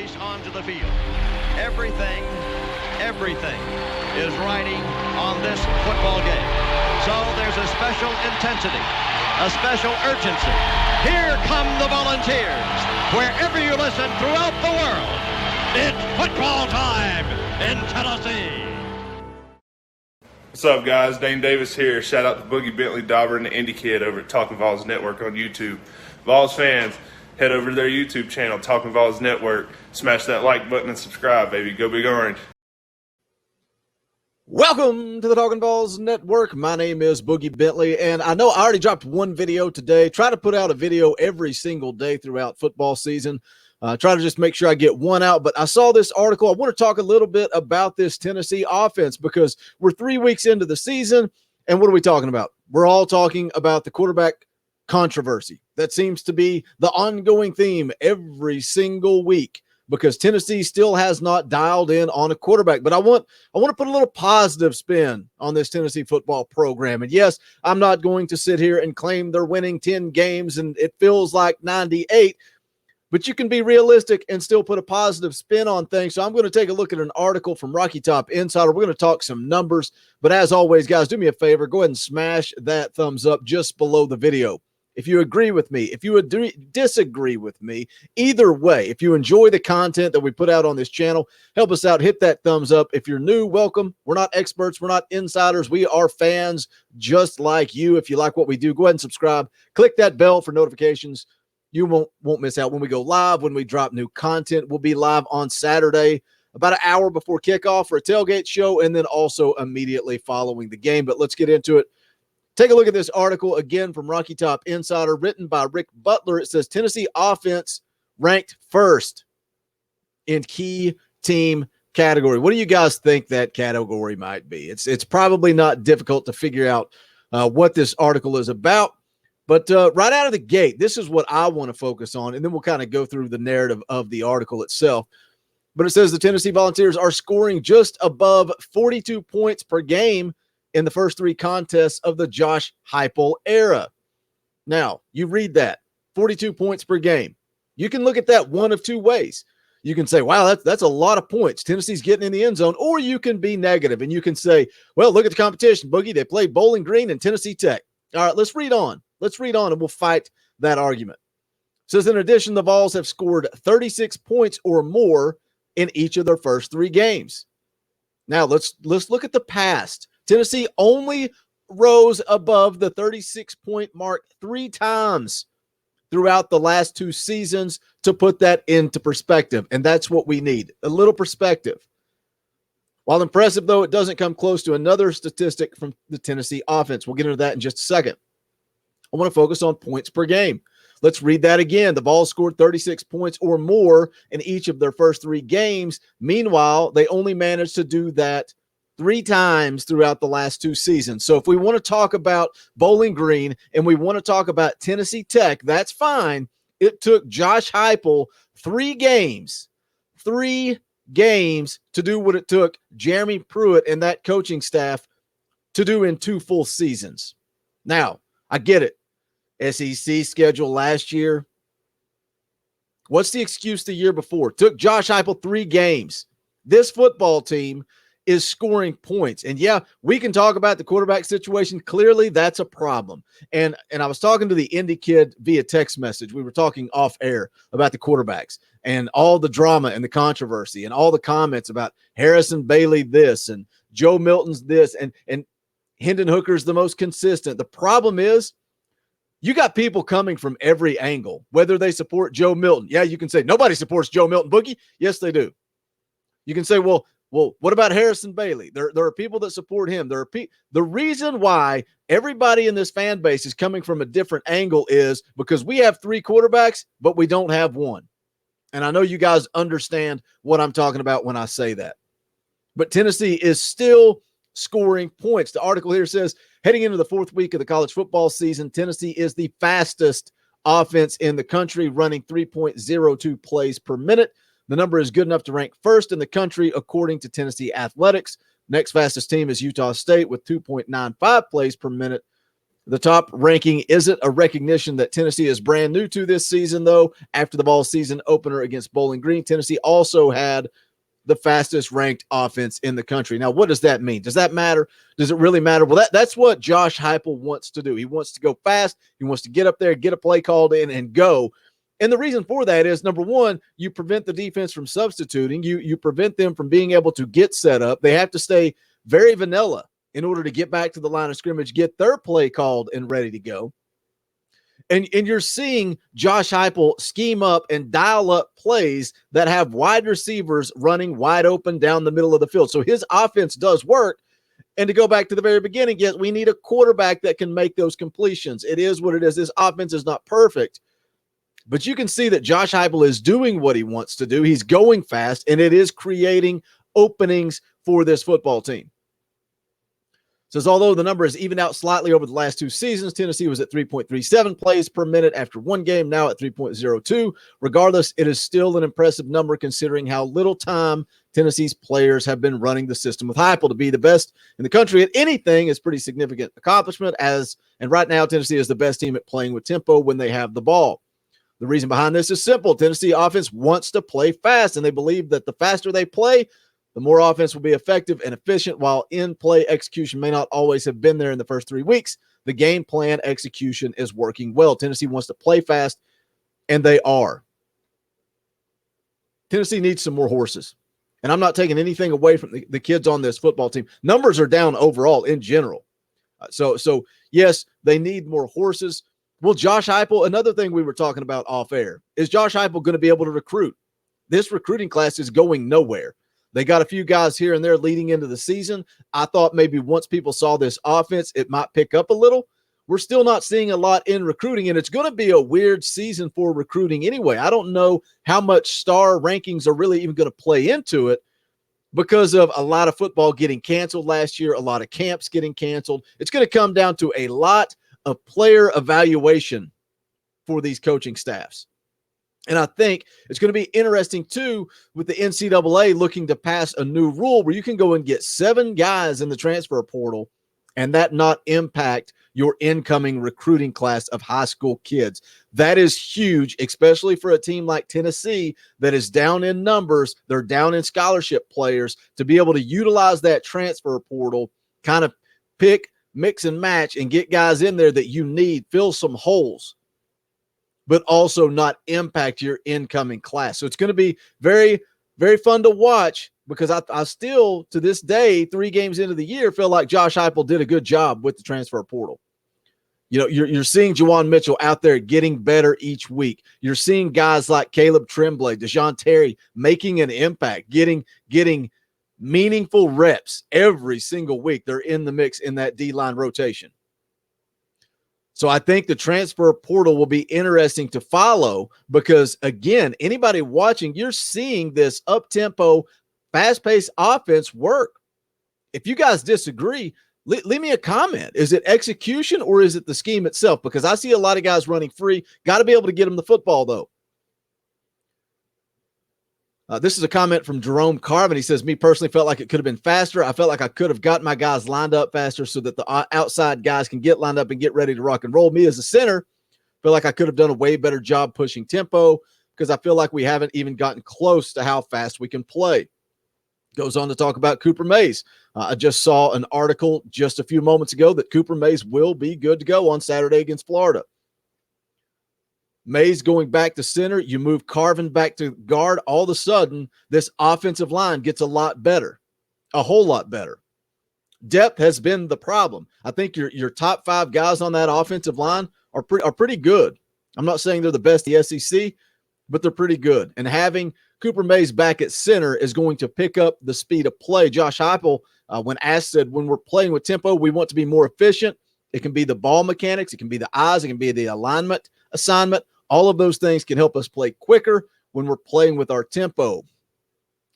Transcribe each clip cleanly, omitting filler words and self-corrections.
voice onto the field. Everything is riding on this football game. So there's a special intensity, a special urgency. Here come the Volunteers. Wherever you listen throughout the world, it's football time in Tennessee. What's up, guys? Dane Davis here. Shout out to Boogie Bentley Dauber and the Indie Kid over at Talkin VAWLS Network on YouTube. VAWLS fans, head over to their YouTube channel, Talkin VAWLS Network. Smash that like button and subscribe, baby. Go Big Orange. Welcome to the Talkin VAWLS Network. My name is Boogie Bentley, and I know I already dropped one video today. Try to put out a video every single day throughout football season. Try to just make sure I get one out. But I saw this article. I want to talk a little bit about this Tennessee offense because we're 3 weeks into the season. And what are we talking about? We're all talking about the quarterback controversy. That seems to be the ongoing theme every single week because Tennessee still has not dialed in on a quarterback. But I want to put a little positive spin on this Tennessee football program. And yes, I'm not going to sit here and claim they're winning 10 games and it feels like 98. But you can be realistic and still put a positive spin on things. So I'm going to take a look at an article from Rocky Top Insider. We're going to talk some numbers. But as always, guys, do me a favor. Go ahead and smash that thumbs up just below the video. If you agree with me, if you disagree with me, either way, if you enjoy the content that we put out on this channel, help us out. Hit that thumbs up. If you're new, welcome. We're not experts. We're not insiders. We are fans just like you. If you like what we do, go ahead and subscribe. Click that bell for notifications. You won't miss out when we go live, when we drop new content. We'll be live on Saturday about an hour before kickoff for a tailgate show and then also immediately following the game. But let's get into it. Take a look at this article again from Rocky Top Insider written by Rick Butler. It says Tennessee offense ranked first in key team category. What do you guys think that category might be? It's probably not difficult to figure out what this article is about. But right out of the gate, this is what I want to focus on, and then we'll kind of go through the narrative of the article itself. But it says the Tennessee Volunteers are scoring just above 42 points per game in the first three contests of the Josh Heupel era. Now, you read that, 42 points per game. You can look at that one of two ways. You can say, wow, that's a lot of points. Tennessee's getting in the end zone. Or you can be negative, and you can say, well, look at the competition, Boogie. They played Bowling Green and Tennessee Tech. All right, let's read on. Let's read on, and we'll fight that argument. It says, in addition, the Vols have scored 36 points or more in each of their first three games. Now, let's look at the past. Tennessee only rose above the 36-point mark 3 times throughout the last 2 seasons to put that into perspective, and that's what we need, a little perspective. While impressive, though, it doesn't come close to another statistic from the Tennessee offense. We'll get into that in just a second. I want to focus on points per game. Let's read that again. The Vols scored 36 points or more in each of their first 3 games. Meanwhile, they only managed to do that 3 times throughout the last 2 seasons. So if we want to talk about Bowling Green and we want to talk about Tennessee Tech, that's fine. It took Josh Heupel 3 games to do what it took Jeremy Pruitt and that coaching staff to do in 2 full seasons. Now, I get it. SEC schedule last year. What's the excuse the year before? Took Josh Heupel 3 games. This football team is scoring points. And yeah, we can talk about the quarterback situation. Clearly, that's a problem. And I was talking to the Indie Kid via text message. We were talking off air about the quarterbacks and all the drama and the controversy and all the comments about Harrison Bailey this and Joe Milton's this and Hendon Hooker's the most consistent. The problem is you got people coming from every angle, whether they support Joe Milton. Yeah, you can say nobody supports Joe Milton, Boogie. Yes, they do. You can say, well, what about Harrison Bailey? There are people that support him. The reason why everybody in this fan base is coming from a different angle is because we have 3 quarterbacks, but we don't have one. And I know you guys understand what I'm talking about when I say that. But Tennessee is still scoring points. The article here says, heading into the 4th week of the college football season, Tennessee is the fastest offense in the country, running 3.02 plays per minute. The number is good enough to rank first in the country, according to Tennessee Athletics. Next fastest team is Utah State with 2.95 plays per minute. The top ranking isn't a recognition that Tennessee is brand new to this season, though. After the VAWLS season opener against Bowling Green, Tennessee also had the fastest ranked offense in the country. Now, what does that mean? Does that matter? Does it really matter? Well, that's what Josh Heupel wants to do. He wants to go fast. He wants to get up there, get a play called in, and go. And the reason for that is, number one, you prevent the defense from substituting. You prevent them from being able to get set up. They have to stay very vanilla in order to get back to the line of scrimmage, get their play called and ready to go. And you're seeing Josh Heupel scheme up and dial up plays that have wide receivers running wide open down the middle of the field. So his offense does work. And to go back to the very beginning, yes, we need a quarterback that can make those completions. It is what it is. This offense is not perfect. But you can see that Josh Heupel is doing what he wants to do. He's going fast, and it is creating openings for this football team. Says, although the number has evened out slightly over the last two seasons, Tennessee was at 3.37 plays per minute after one game, now at 3.02. Regardless, it is still an impressive number considering how little time Tennessee's players have been running the system with Heupel. To be the best in the country at anything is pretty significant accomplishment, and right now Tennessee is the best team at playing with tempo when they have the ball. The reason behind this is simple. Tennessee offense wants to play fast, and they believe that the faster they play, the more offense will be effective and efficient. While in-play execution may not always have been there in the first 3 weeks, the game plan execution is working well. Tennessee wants to play fast, and they are. Tennessee needs some more horses. And I'm not taking anything away from the kids on this football team. Numbers are down overall in general. So yes, they need more horses. Well, Josh Heupel, another thing we were talking about off air, is Josh Heupel going to be able to recruit? This recruiting class is going nowhere. They got a few guys here and there leading into the season. I thought maybe once people saw this offense, it might pick up a little. We're still not seeing a lot in recruiting, and it's going to be a weird season for recruiting anyway. I don't know how much star rankings are really even going to play into it because of a lot of football getting canceled last year, a lot of camps getting canceled. It's going to come down to a lot of player evaluation for these coaching staffs. And I think it's going to be interesting, too, with the NCAA looking to pass a new rule where you can go and get 7 guys in the transfer portal and that not impact your incoming recruiting class of high school kids. That is huge, especially for a team like Tennessee that is down in numbers. They're down in scholarship players. To be able to utilize that transfer portal, kind of pick, mix, and match and get guys in there that you need, fill some holes, but also not impact your incoming class. So it's going to be very, very fun to watch because I still, to this day, 3 games into the year, feel like Josh Heupel did a good job with the transfer portal. You know, you're seeing Juwan Mitchell out there getting better each week. You're seeing guys like Caleb Tremblay, Deshaun Terry making an impact, getting meaningful reps every single week. They're in the mix in that D-line rotation. So I think the transfer portal will be interesting to follow because, again, anybody watching, you're seeing this up-tempo, fast-paced offense work. If you guys disagree, leave me a comment. Is it execution or is it the scheme itself? Because I see a lot of guys running free. Got to be able to get them the football, though. This is a comment from Jerome Carvin. He says, me personally felt like it could have been faster. I felt like I could have gotten my guys lined up faster so that the outside guys can get lined up and get ready to rock and roll. Me as a center, feel like I could have done a way better job pushing tempo because I feel like we haven't even gotten close to how fast we can play. Goes on to talk about Cooper Mays. I just saw an article just a few moments ago that Cooper Mays will be good to go on Saturday against Florida. Mays going back to center, you move Carvin back to guard, all of a sudden, this offensive line gets a lot better, a whole lot better. Depth has been the problem. I think your top 5 guys on that offensive line are pretty good. I'm not saying they're the best in the SEC, but they're pretty good. And having Cooper Mays back at center is going to pick up the speed of play. Josh Heupel, when asked, said, when we're playing with tempo, we want to be more efficient. It can be the ball mechanics. It can be the eyes. It can be the alignment assignment. All of those things can help us play quicker when we're playing with our tempo.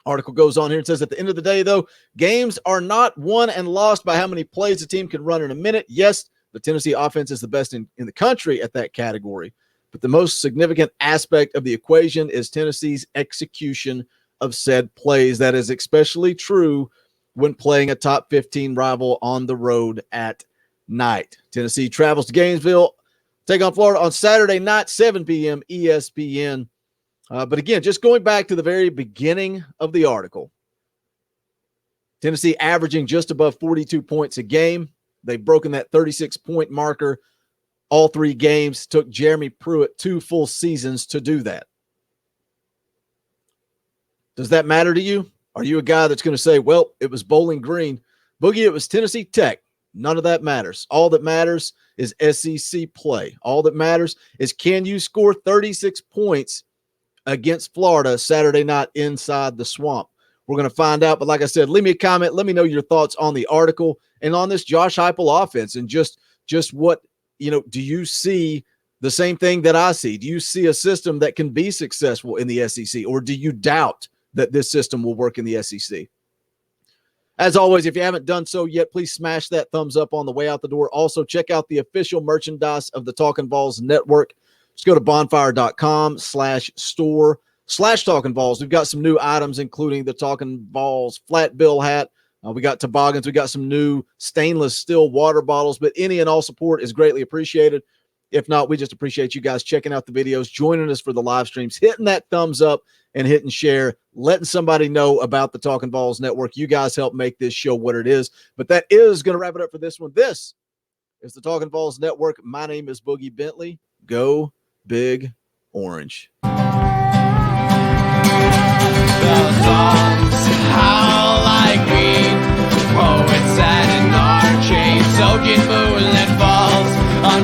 Article goes on here and says, at the end of the day, though, games are not won and lost by how many plays a team can run in a minute. Yes, the Tennessee offense is the best in the country at that category. But the most significant aspect of the equation is Tennessee's execution of said plays. That is especially true when playing a top 15 rival on the road at night. Tennessee travels to Gainesville, take on Florida on Saturday night, 7 p.m. ESPN. But again, just going back to the very beginning of the article, Tennessee averaging just above 42 points a game. They've broken that 36-point marker all 3 games. Took Jeremy Pruitt 2 full seasons to do that. Does that matter to you? Are you a guy that's going to say, well, it was Bowling Green? Boogie, it was Tennessee Tech. None of that matters. All that matters is SEC play. All that matters is, can you score 36 points against Florida Saturday night inside the Swamp? We're going to find out. But like I said, leave me a comment. Let me know your thoughts on the article and on this Josh Heupel offense, and just what, do you see the same thing that I see? Do you see a system that can be successful in the SEC, or do you doubt that this system will work in the SEC? As always, if you haven't done so yet, please smash that thumbs up on the way out the door. Also, check out the official merchandise of the Talkin' VAWLS Network. Just go to bonfire.com/store/Talkin' VAWLS. We've got some new items, including the Talkin' VAWLS flat bill hat. We got toboggans. We got some new stainless steel water bottles, but any and all support is greatly appreciated. If not, we just appreciate you guys checking out the videos, joining us for the live streams, hitting that thumbs up and hitting share, letting somebody know about the Talkin' VAWLS Network. You guys help make this show what it is. But that is going to wrap it up for this one. This is the Talkin' VAWLS Network. My name is Boogie Bentley. Go Big Orange. The songs howl like weed, poets sat in our chains, soaking moonlit falls on